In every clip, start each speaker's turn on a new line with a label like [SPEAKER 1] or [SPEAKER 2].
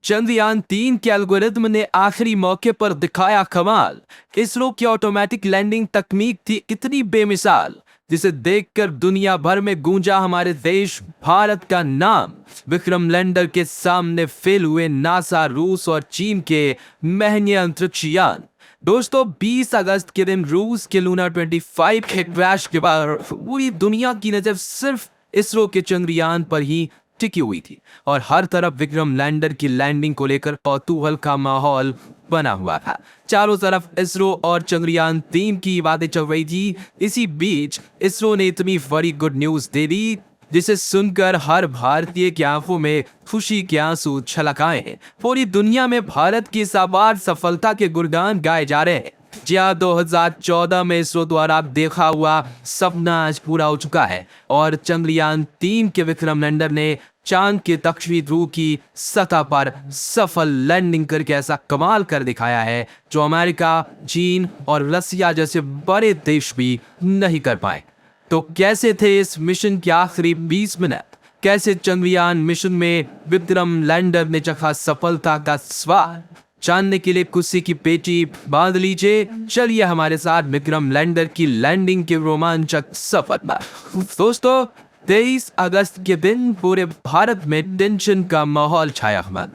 [SPEAKER 1] चंद्रयान 3 के एल्गोरिथम ने आखिरी मौके पर दिखाया कमाल। इसरो की ऑटोमेटिक लैंडिंग तकनीक थी इतनी बेमिसाल, जिसे देखकर दुनिया भर में गूंजा हमारे देश भारत का नाम। विक्रम लैंडर के सामने फेल हुए नासा, रूस और चीन के महंगे अंतरिक्ष यान। दोस्तों, 20 अगस्त के दिन रूस के लूना 25 के क्रैश के बाद पूरी दुनिया की नजर सिर्फ इसरो के चंद्रयान पर ही टिकी हुई थी और हर तरफ विक्रम लैंडर की लैंडिंग को लेकर कौतूहल का माहौल बना हुआ था। चारों तरफ इसरो और चंद्रयान 3 की बातें चल रही थी। इसी बीच इसरो ने इतनी बड़ी गुड न्यूज दे दी, जिसे सुनकर हर भारतीय की आंखों में खुशी के आंसू छलक आए हैं। पूरी दुनिया में भारत की इस अपार सफलता के गुणगान गाए जा रहे हैं। जी हाँ, 2014 में इसरो द्वारा देखा हुआ सपना आज पूरा हो चुका है और चंद्रयान 3 के विक्रम लैंडर ने चांद के दक्षिणी ध्रुव की सतह पर सफल लैंडिंग करके ऐसा कमाल कर दिखाया है जो अमेरिका, चीन और रसिया जैसे बड़े देश भी नहीं कर पाए। तो कैसे थे इस मिशन के आखिरी 20 मिनट? कैसे चंद्रयान मिशन में विक्रम लैंडर ने चखा सफलता का स्वाद? जानने के लिए कुर्सी की पेटी बांध लीजिए, चलिए हमारे साथ विक्रम लैंडर की लैंडिंग के रोमांचक सफर पर। दोस्तों, 23 अगस्त के दिन पूरे भारत में टेंशन का माहौल छाया हुआ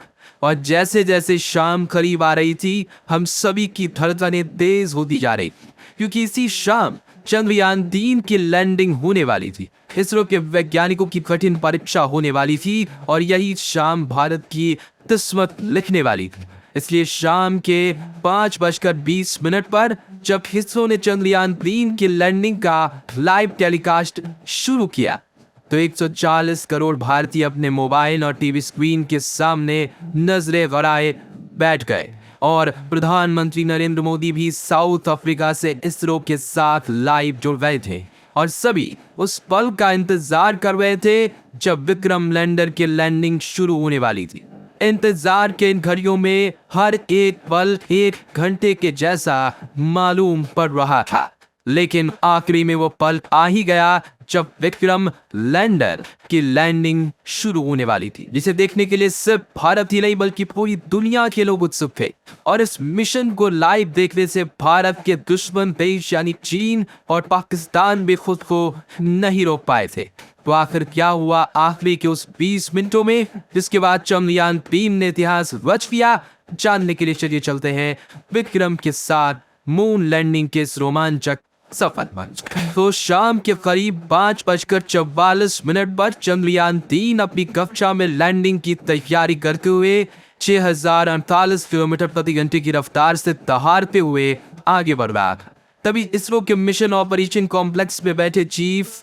[SPEAKER 1] और जैसे जैसे शाम करीब आ रही थी, हम सभी की धड़कनें तेज होती जा रही थी, क्योंकि इसी शाम चंद्रयान 3 की लैंडिंग होने वाली थी। इसरो के वैज्ञानिकों की कठिन परीक्षा होने वाली थी और यही शाम भारत की किस्मत लिखने वाली थी। इसलिए शाम के 5:20 पर जब इसरो ने चंद्रयान 3 की लैंडिंग का लाइव टेलीकास्ट शुरू किया, तो 140 करोड़ भारतीय अपने मोबाइल और टीवी स्क्रीन के सामने नजरें गड़ाए बैठ गए और प्रधानमंत्री नरेंद्र मोदी भी साउथ अफ्रीका से इसरो के साथ लाइव जुड़ गए थे और सभी उस पल का इंतजार कर रहे थे जब विक्रम लैंडर की लैंडिंग शुरू होने वाली थी। इंतजार के इन घड़ियों में हर एक पल 1 घंटे के जैसा मालूम पड़ रहा था, लेकिन आखिरी में वो पल आ ही गया जब विक्रम लैंडर की लैंडिंग शुरू होने वाली थी, जिसे देखने के लिए सिर्फ भारत ही नहीं बल्कि पूरी दुनिया के लोग उत्सुक थे। और इस मिशन को लाइव देखने से भारत के दुश्मन देश यानी चीन और पाकिस्तान भी खुद को नहीं रोक पाए थे। तो आखिर क्या हुआ आखिरी के उस 20 मिनटों में, जिसके बाद चंद्रयान 3 ने इतिहास रच दिया? जानने के लिए चलिए चलते हैं विक्रम के साथ मून लैंडिंग के इस रोमांचक सफर पर। तो शाम के करीब 5:44 पर चंद्रयान 3 अपनी कक्षा में लैंडिंग की तैयारी करते हुए 6048 किलोमीटर प्रति घंटे की रफ्तार से दहाड़ते हुए आगे बढ़ रहा था। तभी इसरो के मिशन ऑपरेशन कॉम्प्लेक्स में बैठे चीफ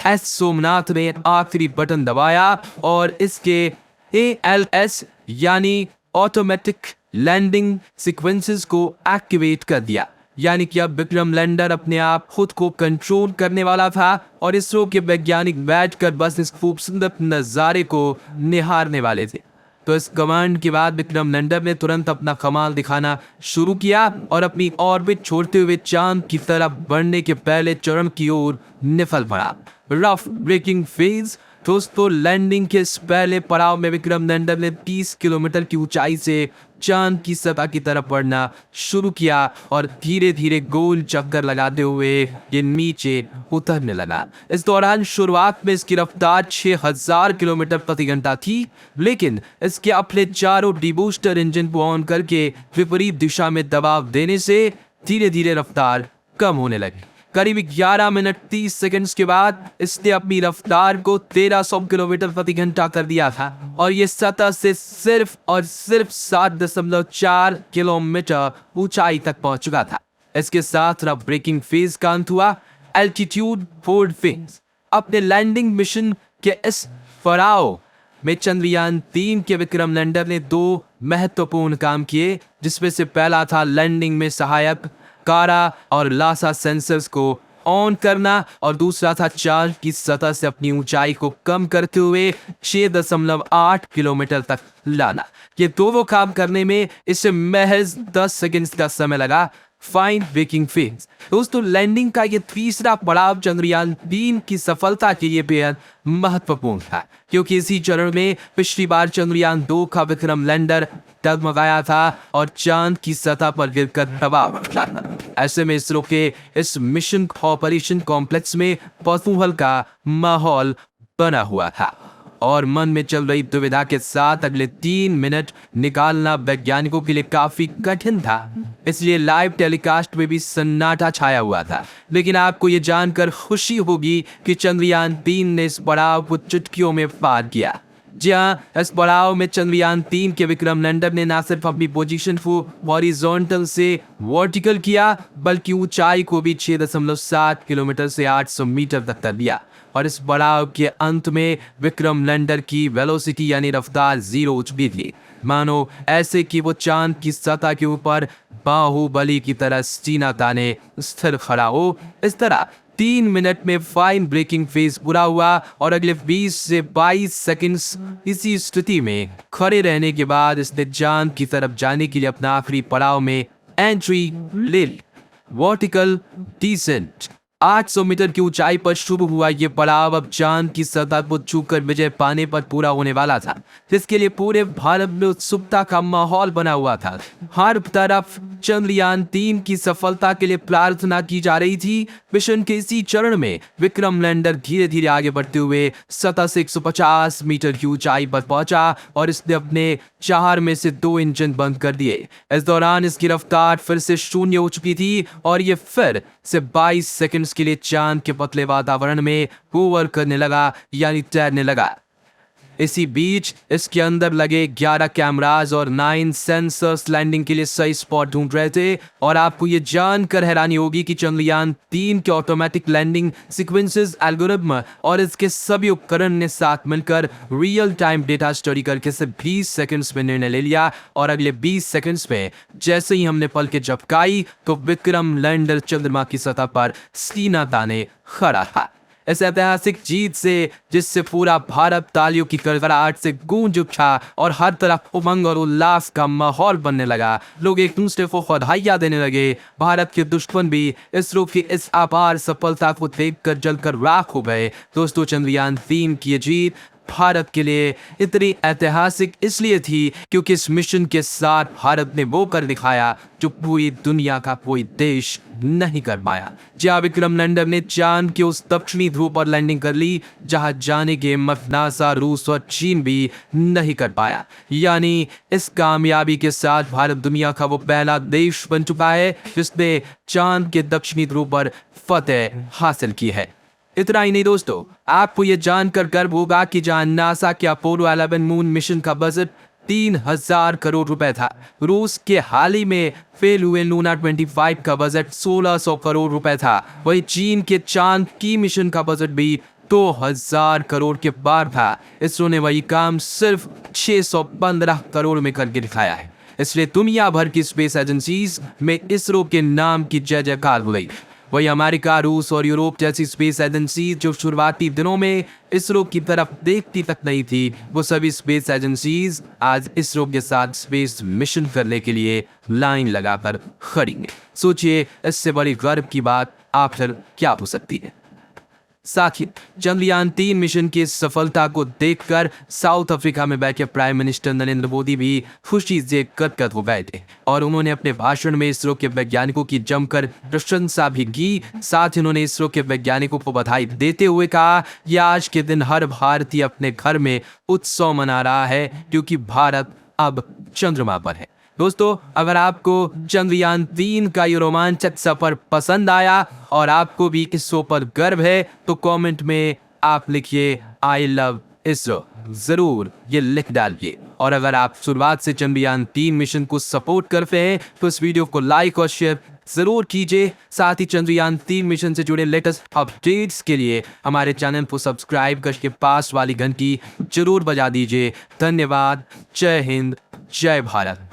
[SPEAKER 1] एस सोमनाथ ने आखिरी बटन दबाया और इसके ALS यानी ऑटोमेटिक लैंडिंग सीक्वेंसेस को एक्टिवेट कर दिया। यानी कि अब विक्रम लैंडर अपने आप खुद को कंट्रोल करने वाला था और इसरो के वैज्ञानिक बैठकर बस इस खूबसूरत नजारे को निहारने वाले थे। तो इस कमांड के बाद विक्रम लैंडर ने तुरंत अपना कमाल दिखाना शुरू किया और अपनी ऑर्बिट छोड़ते हुए चांद की तरफ बढ़ने के पहले चरण की ओर निकल पड़ा। Rough breaking phase. दोस्तों, लैंडिंग के इस पहले पड़ाव में विक्रम लैंडर ने 30 किलोमीटर की ऊंचाई से चांद की सतह की तरफ बढ़ना शुरू किया और धीरे धीरे गोल चक्कर लगाते हुए ये नीचे उतरने लगा। इस दौरान शुरुआत में इसकी रफ्तार 6000 किलोमीटर प्रति घंटा थी, लेकिन इसके अपने चारों डिबूस्टर इंजन को ऑन करके विपरीत दिशा में दबाव देने से धीरे धीरे रफ्तार कम होने लगी। करीब 11 मिनट 30 सेकंड्स के बाद इसने अपनी रफ्तार को 1300 किलोमीटर प्रति घंटा कर दिया था और ये सतह से सिर्फ और सिर्फ 7.4 किलोमीटर ऊंचाई तक पहुंच चुका था। इसके साथ रफ ब्रेकिंग फेज का अंत हुआ। Altitude Ford phase. अपने लैंडिंग मिशन के इस पड़ाव में चंद्रयान 3 के विक्रम लैंडर ने 2 महत्वपूर्ण काम किए, जिसमें से पहला था लैंडिंग में सहायक कारा और लासा सेंसर्स को ऑन करना और दूसरा था चांद की सतह से अपनी ऊंचाई को कम करते हुए 6.8 किलोमीटर तक लाना। ये दोनों काम करने में इसे महज 10 सेकंड्स का समय लगा। Fine braking phase. दोस्तों, लैंडिंग का ये तीसरा पड़ाव चंद्रयान 3 की सफलता के लिए बेहद महत्वपूर्ण था, क्योंकि इसी चरण में पिछली बार चंद्रयान 2 का विक्रम लैंडर डगमगाया था और चांद की सतह पर गिरकर तबाह हो गया था। ऐसे में इसरो के इस मिशन ऑपरेशन कॉम्प्लेक्स में कौतूहल का माहौल बना हुआ था और मन में चल रही दुविधा के साथ अगले 3 मिनट निकालना वैज्ञानिकों के लिए काफी कठिन था। इसलिए लाइव टेलीकास्ट में भी सन्नाटा छाया हुआ था। लेकिन आपको ये जानकर खुशी होगी कि चंद्रयान 3 ने इस पड़ाव को चुटकियों में पार किया। जी हाँ, इस पड़ाव में चंद्रयान 3 के विक्रम लैंडर ने न सिर्फ अपनी पोजीशन को हॉरिजॉन्टल से वर्टिकल किया, बल्कि ऊंचाई को भी 6.7 किलोमीटर से 800 मीटर तक कर दिया। और इस पड़ाव के अंत में विक्रम लैंडर की वेलोसिटी यानी रफ्तार 0 हो चुकी थी, मानो ऐसे कि वो चांद की सतह के ऊपर बाहुबली की तरह सीना ताने स्थिर खड़ा हो। इस तरह 3 मिनट में फाइन ब्रेकिंग फेज पूरा हुआ और अगले 20 से 22 सेकंड्स इसी स्थिति में खड़े रहने के बाद इसने चांद की तरफ जाने के लिए अपना आखिरी पड़ाव में एंट्री ले ली। वर्टिकल डिसेंट 800 मीटर की ऊंचाई पर शुरू हुआ ये पड़ाव अब चांद की सतह को छूकर विजय पाने पर पूरा होने वाला था, जिसके लिए पूरे भारत में उत्सुकता का माहौल बना हुआ था। हर तरफ चंद्रयान 3 की सफलता के लिए प्रार्थना की जा रही थी। मिशन के इसी चरण में विक्रम लैंडर धीरे धीरे आगे बढ़ते हुए सतह से 150 मीटर की ऊंचाई पर पहुंचा और इसने अपने 4 में से 2 इंजन बंद कर दिए। इस दौरान इसकी रफ्तार फिर से 0 हो चुकी थी और ये फिर से 22 सेकंड के लिए चांद के पतले वातावरण में होवर करने लगा, यानी तैरने लगा। इसी बीच इसके अंदर लगे 11 कैमरास और 9 सेंसर्स लैंडिंग के लिए सही स्पॉट ढूंढ रहे थे। और आपको ये जानकर हैरानी होगी कि चंद्रयान 3 के ऑटोमेटिक लैंडिंग सीक्वेंसेस एल्गोरिथम और इसके सभी उपकरण ने साथ मिलकर रियल टाइम डेटा स्टडी करके सिर्फ 20 सेकंड्स में निर्णय ले लिया। और अगले 20 सेकंड्स में जैसे ही हमने पलकें झपकाई तो विक्रम लैंडर चंद्रमा की सतह पर सीना ताने खड़ा था। इस ऐतिहासिक जीत से, जिससे पूरा भारत तालियों की कड़कड़ाहट से गूंज उठा और हर तरफ उमंग और उल्लास का माहौल बनने लगा, लोग एक दूसरे को बधाइयां देने लगे। भारत के दुश्मन भी इसरो की इस अपार सफलता को देखकर जलकर राख हो गए। दोस्तों, चंद्रयान 3 की ये जीत भारत के लिए इतनी ऐतिहासिक इसलिए थी क्योंकि इस मिशन के साथ भारत ने वो कर दिखाया जो पूरी दुनिया का कोई देश नहीं कर पाया। जहां विक्रम लैंडर ने चांद के उस दक्षिणी ध्रुव पर लैंडिंग कर ली जहां जाने के नासा, रूस और चीन भी नहीं कर पाया। यानी इस कामयाबी के साथ भारत दुनिया का वो पहला देश बन चुका है जिसने चांद के दक्षिणी ध्रुव पर फतेह हासिल की है। इतना ही नहीं दोस्तों, आपको ये जानकर गर्व होगा कि जहां नासा के अपोलो 11 मून मिशन का बजट 3000 करोड़ रुपए था, रूस के हाल ही में फेल हुए लूना 25 का बजट 1600 करोड़ रुपए था। वही चीन के चांद की मिशन का बजट भी 2000 करोड़ के पार था। इसरो ने वही काम सिर्फ 615 करोड़ में करके दिखाया है। इसलिए दुनिया भर की स्पेस एजेंसीज में इसरो के नाम की जय जयकार हो गई। वही अमेरिका, रूस और यूरोप जैसी स्पेस एजेंसी जो शुरुआती दिनों में इसरो की तरफ देखती तक नहीं थी, वो सभी स्पेस एजेंसीज आज इसरो के साथ स्पेस मिशन करने के लिए लाइन लगाकर खड़ी हैं। सोचिए, इससे बड़ी गर्व की बात आप फिर क्या हो सकती है। साथ ही चंद्रयान 3 मिशन की सफलता को देखकर साउथ अफ्रीका में बैठे प्राइम मिनिस्टर नरेंद्र मोदी भी खुशी से गदगद हो गए थे और उन्होंने अपने भाषण में इसरो के वैज्ञानिकों की जमकर प्रशंसा भी की। साथ ही उन्होंने इसरो के वैज्ञानिकों को बधाई देते हुए कहा कि आज के दिन हर भारतीय अपने घर में उत्सव मना रहा है क्योंकि भारत अब चंद्रमा पर है। दोस्तों, अगर आपको चंद्रयान 3 का ये रोमांचक सफर पसंद आया और आपको भी इसरो पर गर्व है तो कमेंट में आप लिखिए आई लव इसरो, जरूर ये लिख डालिए। और अगर आप शुरुआत से चंद्रयान 3 मिशन को सपोर्ट करते हैं तो इस वीडियो को लाइक और शेयर जरूर कीजिए। साथ ही चंद्रयान 3 मिशन से जुड़े लेटेस्ट अपडेट्स के लिए हमारे चैनल को सब्सक्राइब करके पास वाली घंटी जरूर बजा दीजिए। धन्यवाद। जय हिंद, जय भारत।